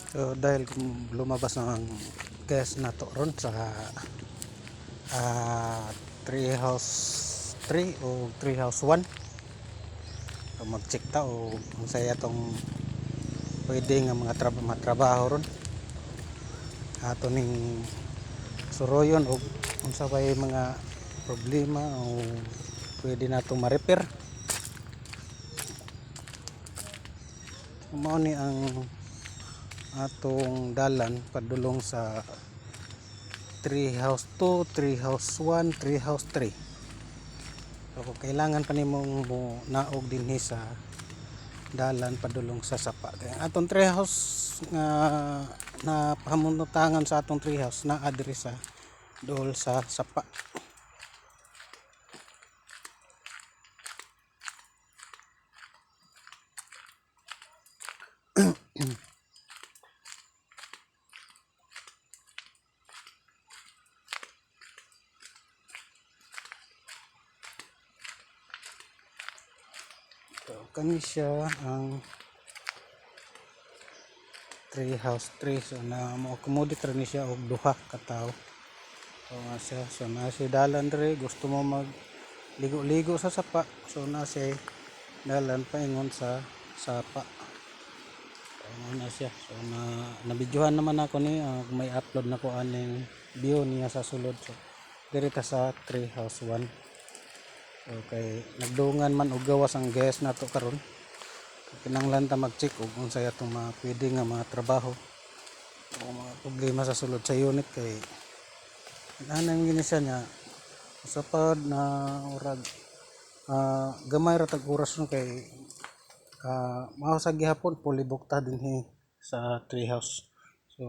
So dahil lumabas ng gas na to ron sa tree house 3 o tree house 1, so mag-check ta o kung saya tong pwede nga mga trabaho ron ato ning suroyon o kung sa may mga problema o pwede na itong ma-repair. Mao ni ang atong dalan padulong sa tree house 2, tree house 1, tree house 3. So kung kailangan pa nimong naog dinhi sa dalan padulong sa sapa, kaya atong tree house nga na pahamunutangan sa atong tree house na adre sa dool sa sapa. So kani siya ang tree house 3, so na mo-accommodate rin siya og duha ka tawo. So nga siya, so na siya dalan diri, gusto mo mag ligo-ligo sa sapa, so na siya dalan paingon sa sapa. So na siya, so nabidyohan naman ako ni may upload na ko aning view niya sa sulod. So diri ta sa tree house 1. So kay nagdungan man og gawas ang gas nato karon, kinahanglan ta mag-check og unsay atong mga pwede nga mga trabaho o mga problema sa sulod sa unit, kay anang gini siya nya usapad na urag gamay ra tag oras no, kay mao sa gihapon pulibok ta dinhi sa tree house. So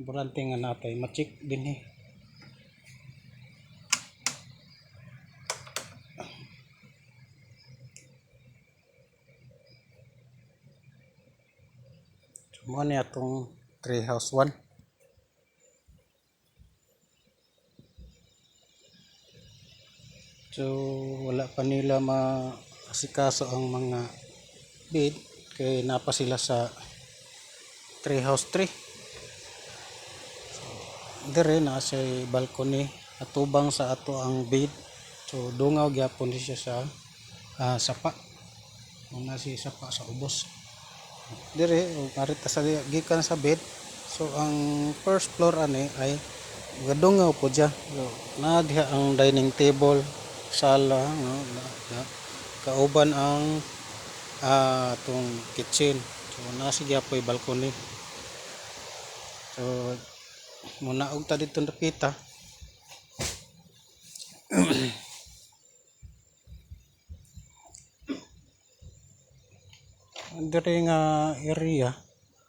importante nga natay ma-check dinhi. So mo ni atong tree house 1. So wala pa nila maasikaso ang mga bed kay napa sila sa tree house 3. So dire na sa balcony atubang sa ato ang bed. So dungaw gyapon siya sa sapa. Una si sapa sa ubos. Dire arita sa gikan sa bed. So ang first floor ani ay gadungaw po dya. So na diha ang dining table, sala no, kauban ang atong kitchen. So nasi gyapoy balcony. So muna og ta dito napita. Diri nga area